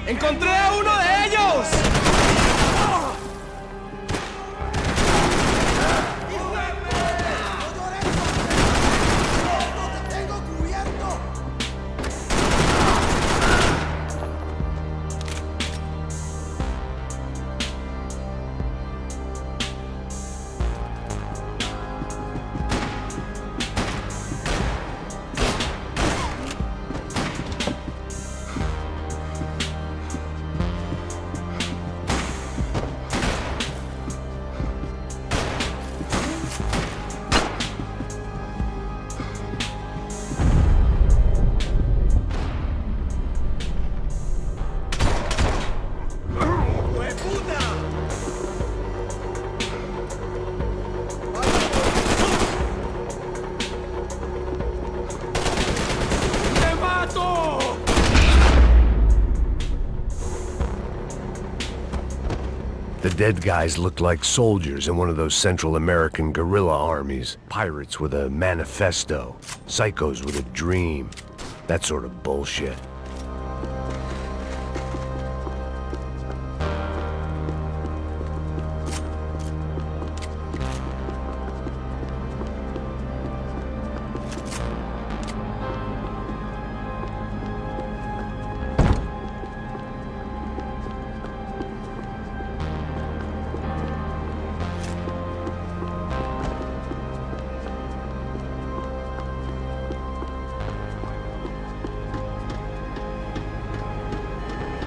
¡Encontré a uno de ellos! The dead guys looked like soldiers in one of those Central American guerrilla armies. Pirates with a manifesto. Psychos with a dream. That sort of bullshit.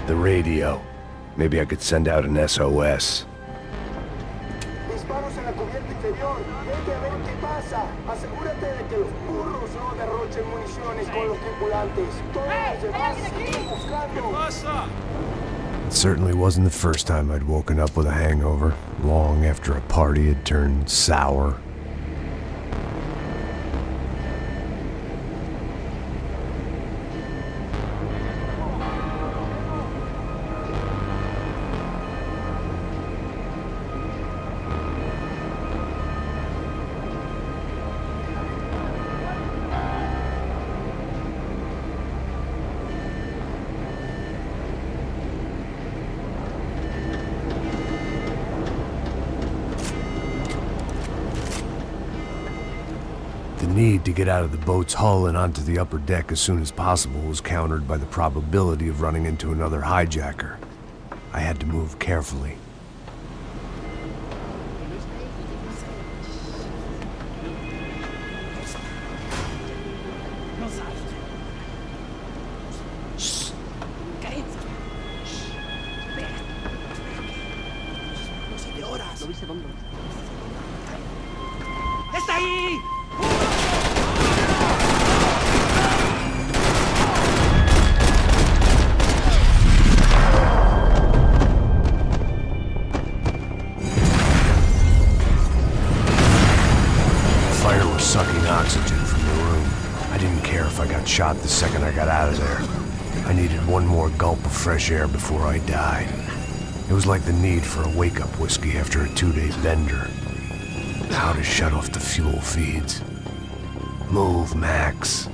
The radio. Maybe I could send out an SOS. Disparos en la cubierta inferior. Vete a ver qué pasa. Asegúrate de que los burros no derrochen municiones con los tripulantes. Todos los demás siguen buscando. It certainly wasn't the first time I'd woken up with a hangover, long after a party had turned sour. The need to get out of the boat's hull and onto the upper deck as soon as possible was countered by the probability of running into another hijacker. I had to move carefully. ¡Está ahí! Fire was sucking oxygen from the room. I didn't care if I got shot the second I got out of there. I needed one more gulp of fresh air before I died. It was like the need for a wake-up whiskey after a 2-day bender. How to shut off the fuel feeds. Move, Max.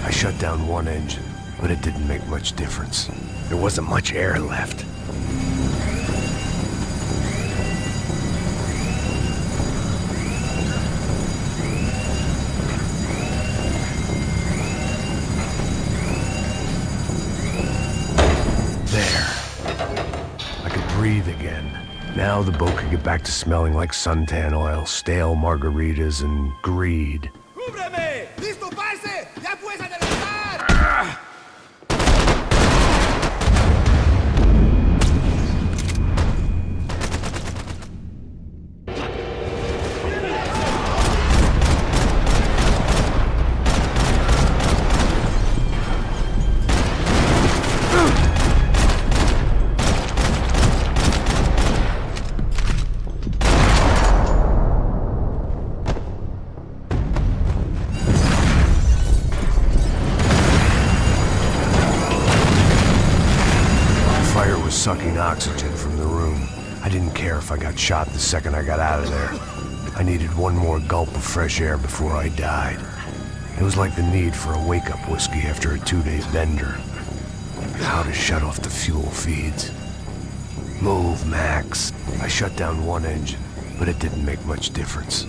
I shut down one engine, but it didn't make much difference. There wasn't much air left. There. I could breathe again. Now the boat could get back to smelling like suntan oil, stale margaritas, and greed. ¡Cúbreme! ¡Listo, parce! ¡Ya puedes adelantar! oxygen from the room. I didn't care if I got shot the second I got out of there. I needed one more gulp of fresh air before I died. It was like the need for a wake-up whiskey after a 2-day bender. How to shut off the fuel feeds. Move, Max. I shut down one engine, but it didn't make much difference.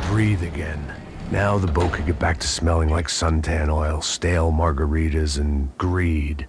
Breathe again. Now the boat could get back to smelling like suntan oil, stale margaritas, and greed.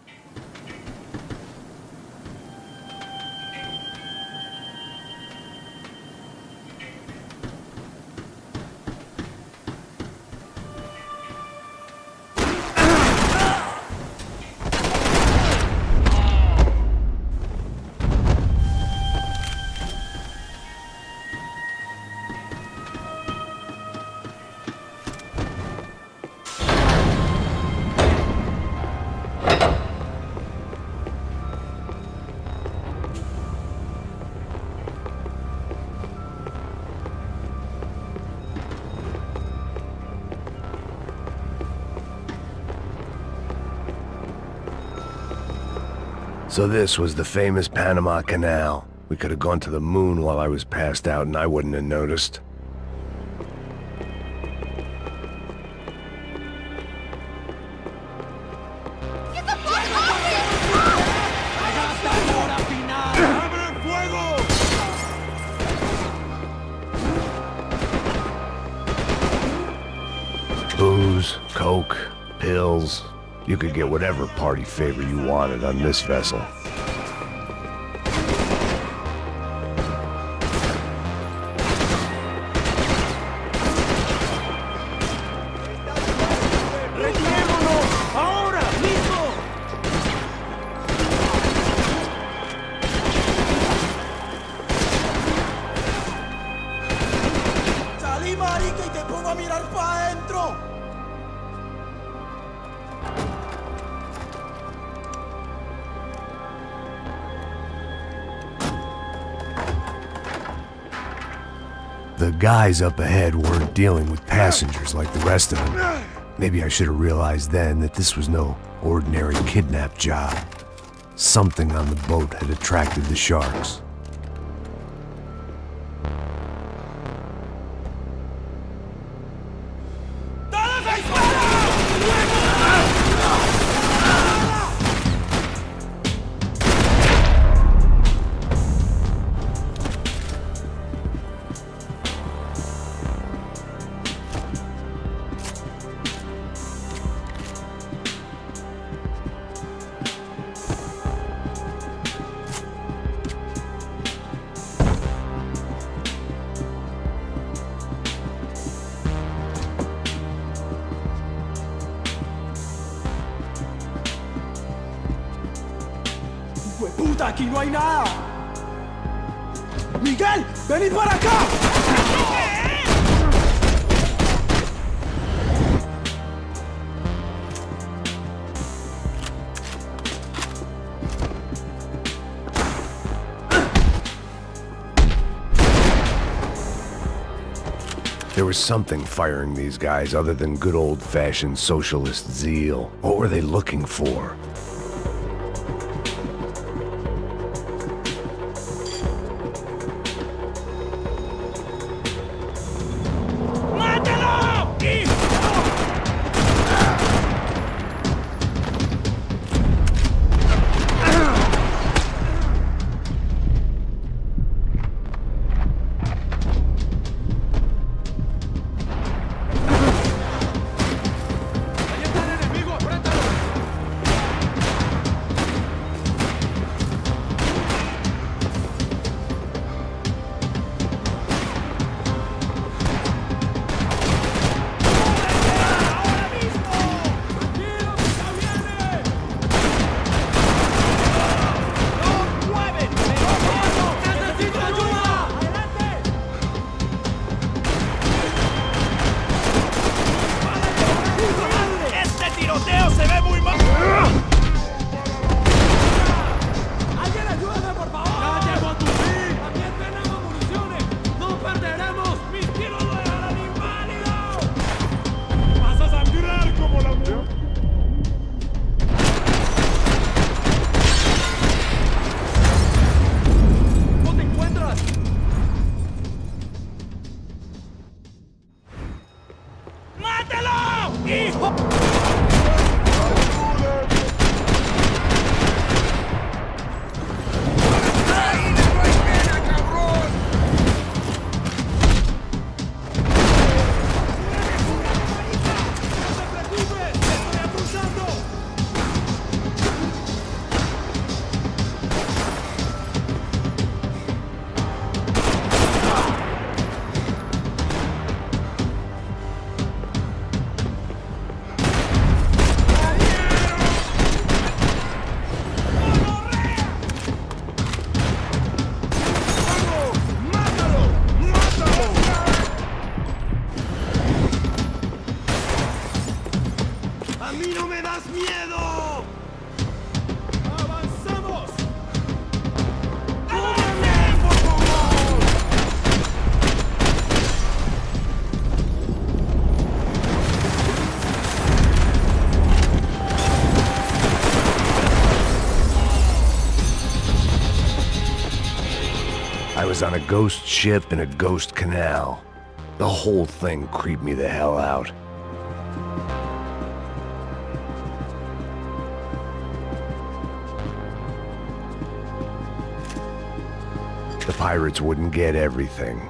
So this was the famous Panama Canal. We could have gone to the moon while I was passed out and I wouldn't have noticed. Booze, coke, pills. You could get whatever party favor you wanted on this vessel. Salí, marica, y te pongo a mirar pa' adentro. The guys up ahead weren't dealing with passengers like the rest of them. Maybe I should have realized then that this was no ordinary kidnap job. Something on the boat had attracted the sharks. ¡Puta, aquí no hay nada! ¡Miguel, vení para acá! There was something firing these guys other than good old-fashioned socialist zeal. What were they looking for? ¡A mí no me das miedo! ¡Avanzamos! ¡Cúbreme, por favor! I was on a ghost ship in a ghost canal. The whole thing creeped me the hell out. The pirates wouldn't get everything.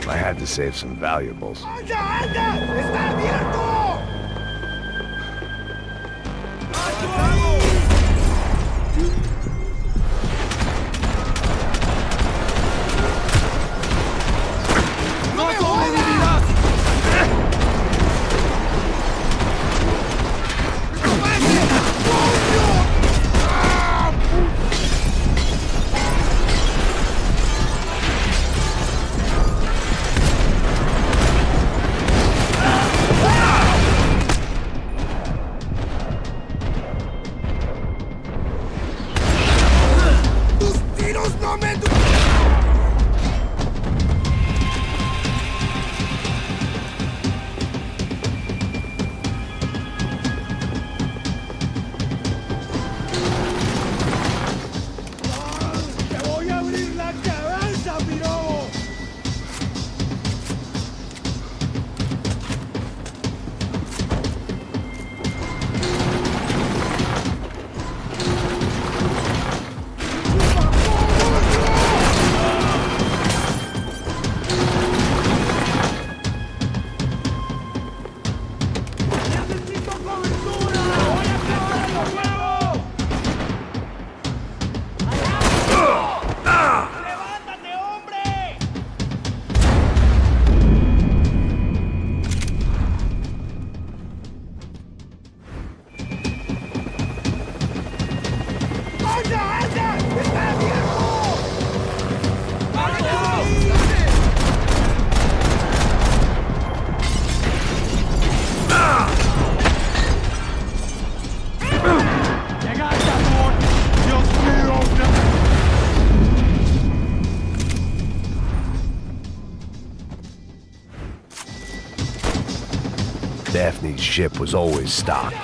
I had to save some valuables. ¡Anda, anda! ¡Está abierto! ¡No me jodas! ¡Ah! Daphne's ship was always stocked.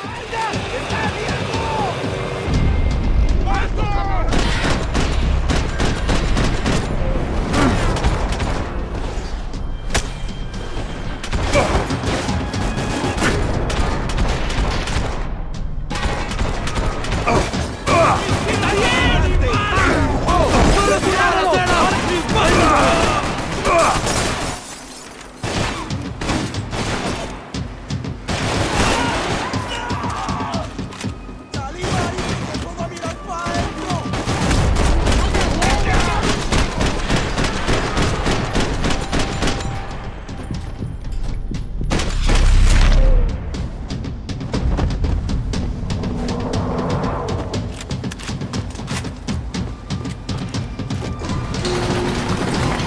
Salí, Mari, que te pongo a mirar para adentro.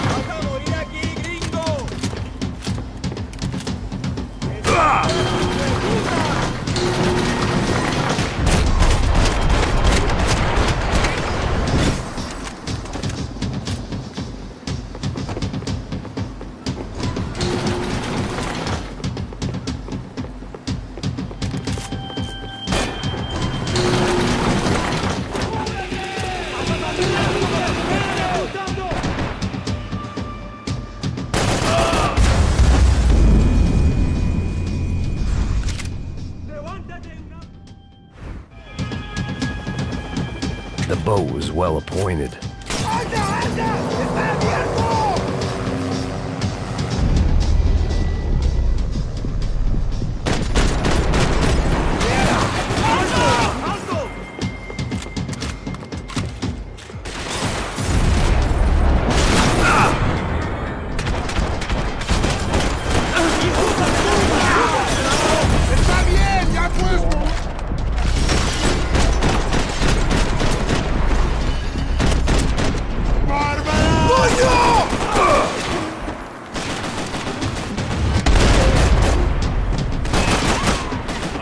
Vas a morir aquí, gringo. The boat was well appointed. Está bien, ya pues.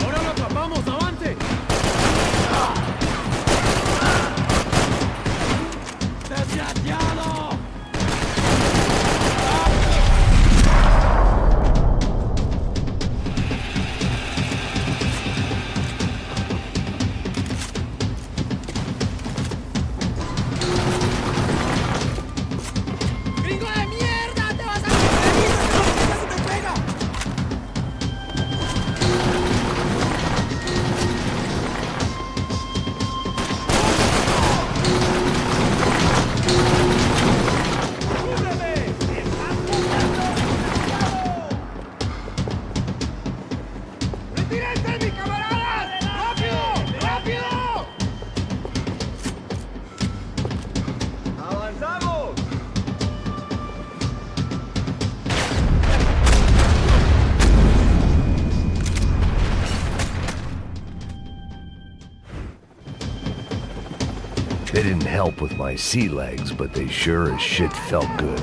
¡Ahora lo atrapamos! ¡Avance! ¡Desgraciado! ¡Gringo de mierda! ¡Te vas a morir! ¡Ya se te pega! ¡Cúbreme! ¡Están jugando, desgraciado! ¡Retírense, mis camaradas! ¡Rápido! ¡Rápido! ¡Avanzamos! They didn't help with my sea legs, but they sure as shit felt good.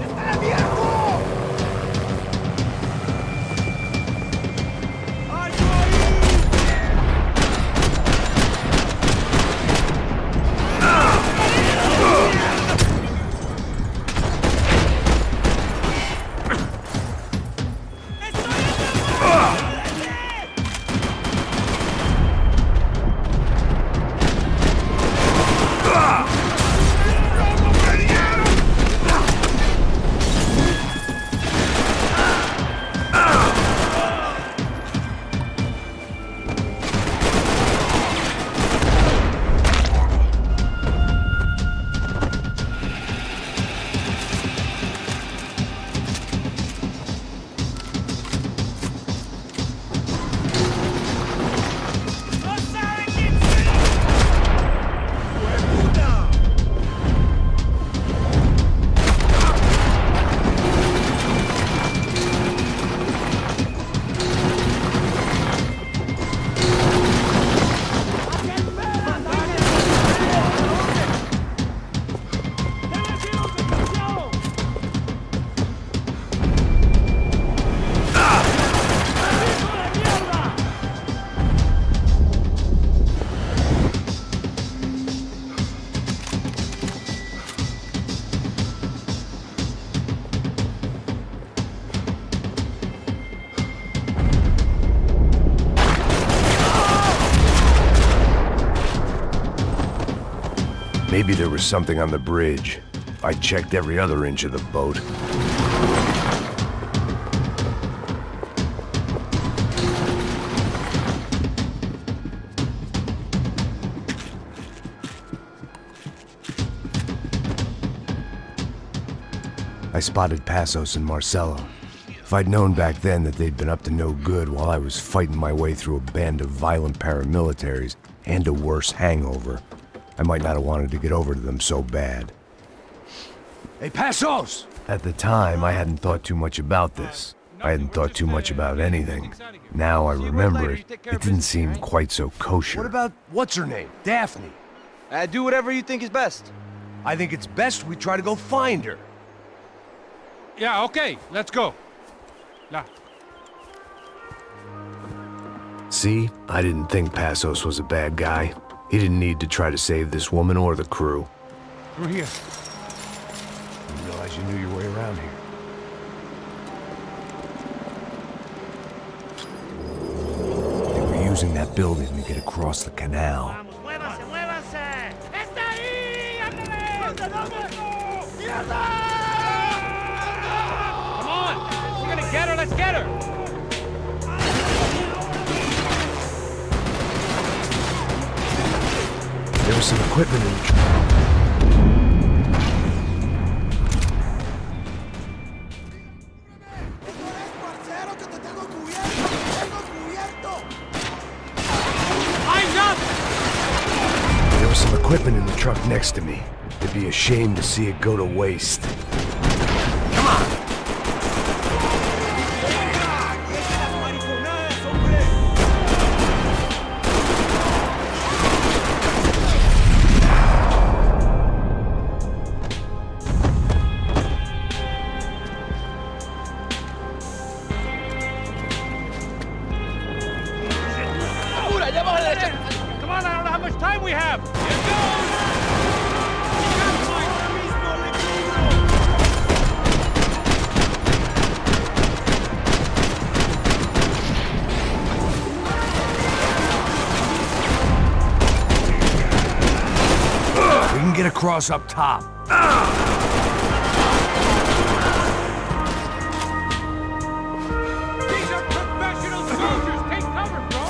Maybe there was something on the bridge. I checked every other inch of the boat. I spotted Passos and Marcelo. If I'd known back then that they'd been up to no good while I was fighting my way through a band of violent paramilitaries and a worse hangover, I might not have wanted to get over to them so bad. Hey, Passos! At the time, I hadn't thought too much about this. I hadn't thought too much about anything. Now I remember it, it didn't seem quite so kosher. What about, what's her name? Daphne. Do whatever you think is best. I think it's best we try to go find her. Yeah, okay, let's go. La. See? I didn't think Passos was a bad guy. He didn't need to try to save this woman or the crew. Through here. Didn't realize you knew your way around here. They were using that building to get across the canal. ¡Muévanse, muévanse! ¡Está ahí! ¡Ándale! Come on! We're gonna get her, let's get her! There was some equipment in the truck. Parcero, que te tengo cubierto. Eyes up! There was some equipment in the truck next to me. It'd be a shame to see it go to waste. Come on, I don't know how much time we have! Here goes! We can get across up top. These are professional soldiers! Take cover, bro!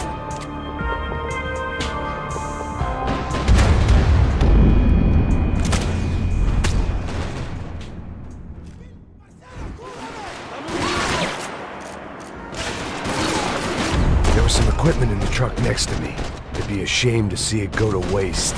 There was some equipment in the truck next to me. It'd be a shame to see it go to waste.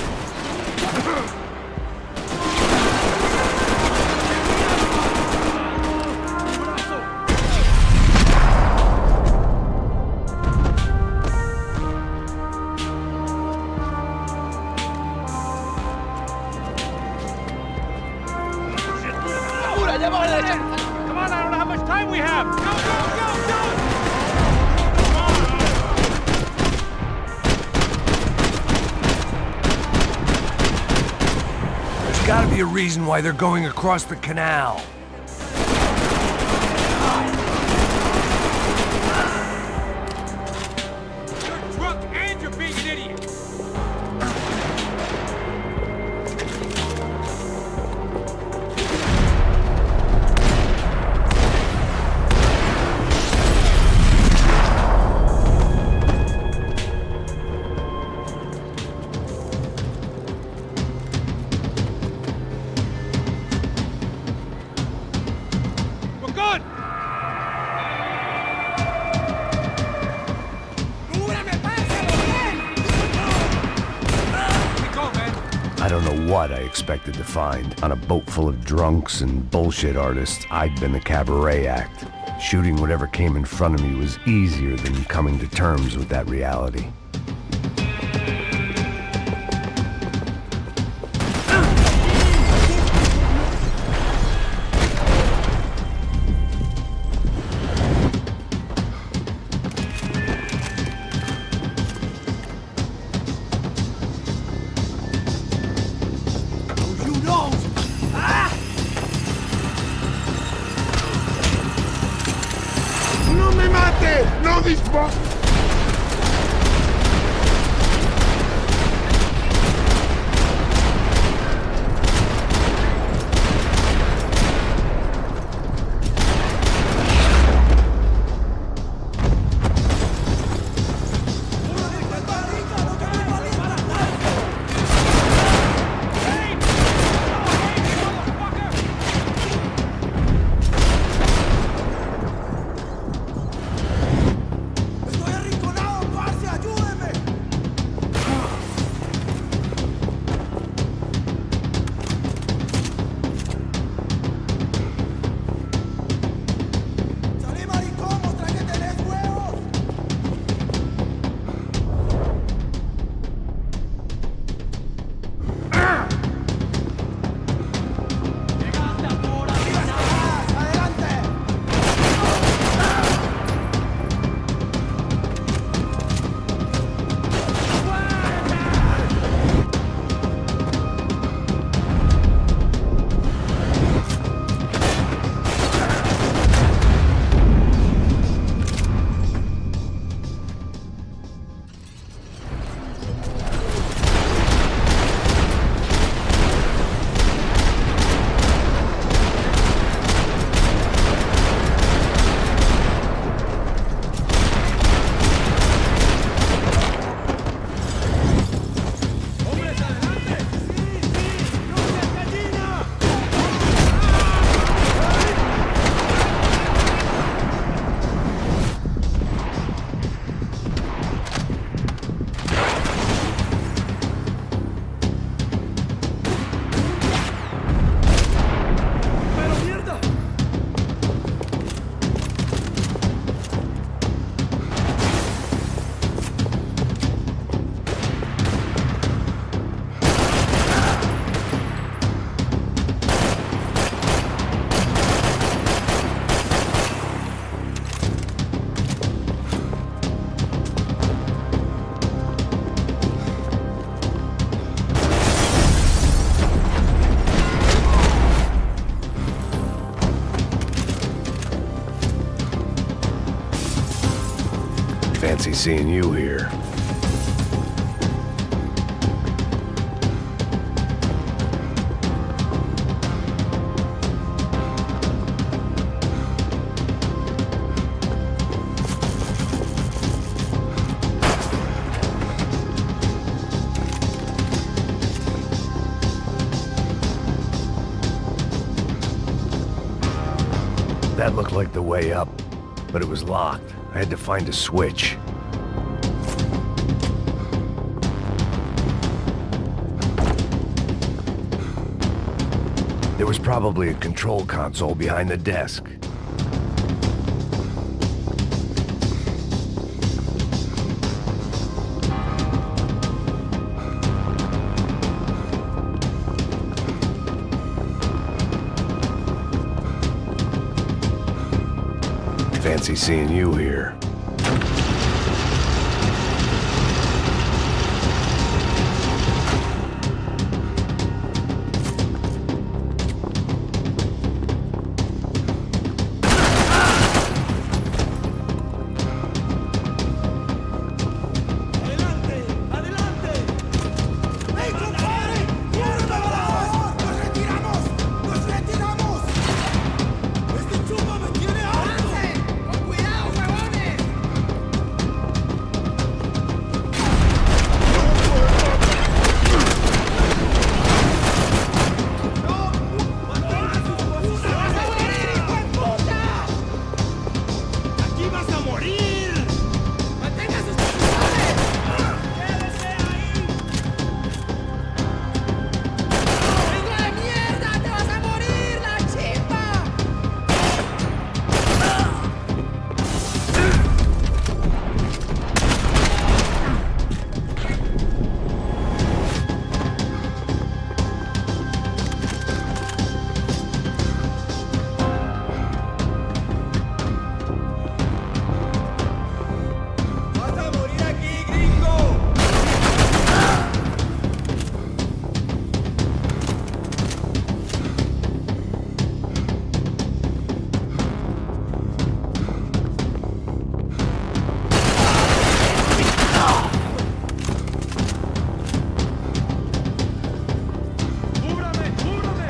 Come on, I don't know how much time we have! Go, go, go, go! There's gotta be a reason why they're going across the canal. You're drunk and you're being an idiot! We're good! We go, man! I don't know what I expected to find. On a boat full of drunks and bullshit artists, I'd been the cabaret act. Shooting whatever came in front of me was easier than coming to terms with that reality. ¡No me mate! ¡No dispare! Fancy seeing you here. That looked like the way up, but it was locked. I had to find a switch. There was probably a control console behind the desk. Fancy seeing you here. Adelante, adelante. ¡Ey, compadre! ¡Muérdeme, por favor! ¡Nos retiramos! ¡Nos retiramos! ¡Este chupa me tiene harto! ¡Con cuidado, huevones! ¡Aquí vas a morir! ¡Mantenga sus posiciones! ¡Quédese ahí! ¡Hijo de mierda! ¡Te vas a morir, la chimba! ¡Vas a morir aquí, gringo! ¡Cúbrame! ¡Cúbrame!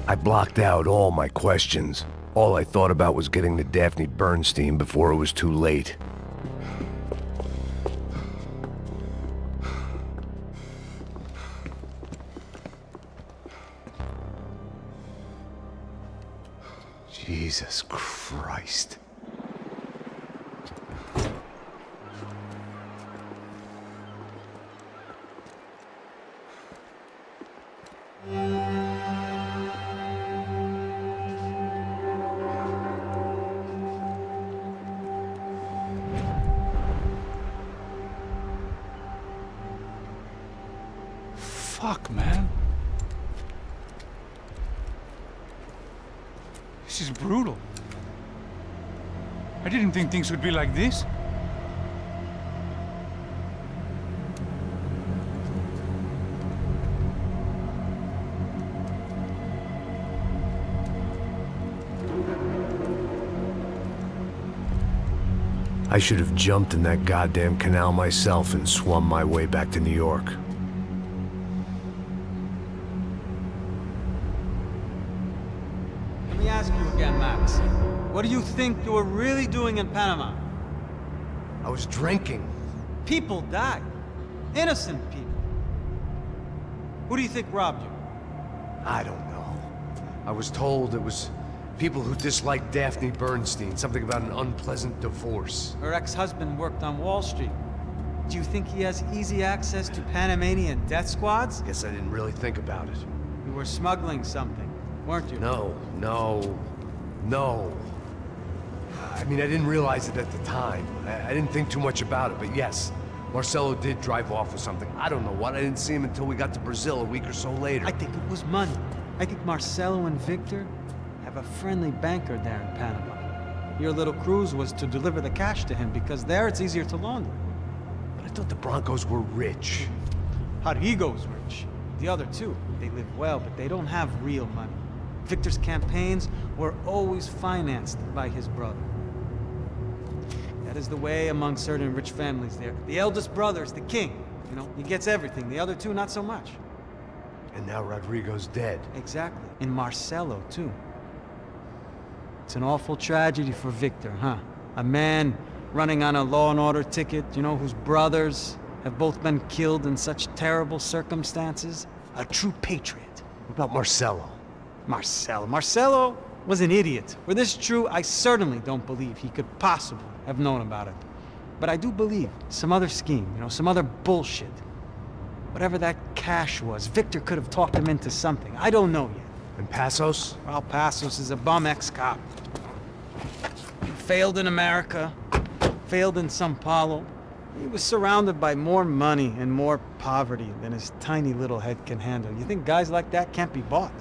I blocked out all my questions. All I thought about was getting to Daphne Bernstein before it was too late. Jesus Christ. Fuck, man. This is brutal. I didn't think things would be like this. I should have jumped in that goddamn canal myself and swum my way back to New York. Let me ask you again, Max. What do you think you were really doing in Panama? I was drinking. People die. Innocent people. Who do you think robbed you? I don't know. I was told it was people who disliked Daphne Bernstein, something about an unpleasant divorce. Her ex-husband worked on Wall Street. Do you think he has easy access to Panamanian death squads? Guess I didn't really think about it. You were smuggling something, weren't you? No. I mean, I didn't realize it at the time. I didn't think too much about it, but yes, Marcelo did drive off with something. I don't know what. I didn't see him until we got to Brazil a week or so later. I think it was money. I think Marcelo and Victor have a friendly banker there in Panama. Your little cruise was to deliver the cash to him because there it's easier to launder. But I thought the Broncos were rich. Rodrigo's rich. The other two, they live well, but they don't have real money. Victor's campaigns were always financed by his brother. That is the way among certain rich families there. The eldest brother's the king. You know, he gets everything. The other two, not so much. And now Rodrigo's dead. Exactly. And Marcelo, too. It's an awful tragedy for Victor, huh? A man running on a law and order ticket, you know, whose brothers have both been killed in such terrible circumstances. A true patriot. What about Marcelo? Marcelo was an idiot. Were this true, I certainly don't believe he could possibly have known about it. But I do believe some other scheme, you know, some other bullshit. Whatever that cash was, Victor could have talked him into something. I don't know yet. And Passos? Well, Passos is a bum ex-cop. He failed in America, failed in Sao Paulo. He was surrounded by more money and more poverty than his tiny little head can handle. You think guys like that can't be bought?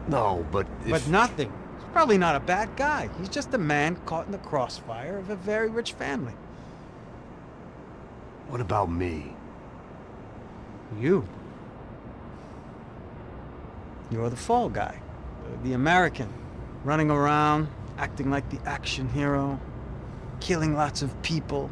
No, but But nothing. He's probably not a bad guy. He's just a man caught in the crossfire of a very rich family. What about me? You. You're the fall guy. The American. Running around, acting like the action hero. Killing lots of people.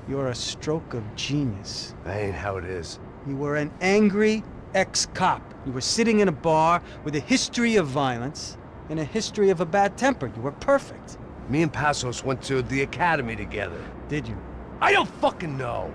You're a stroke of genius. That ain't how it is. You were an angry ex-cop. You were sitting in a bar with a history of violence and a history of a bad temper. You were perfect. Me and Passos went to the academy together. Did you? I don't fucking know!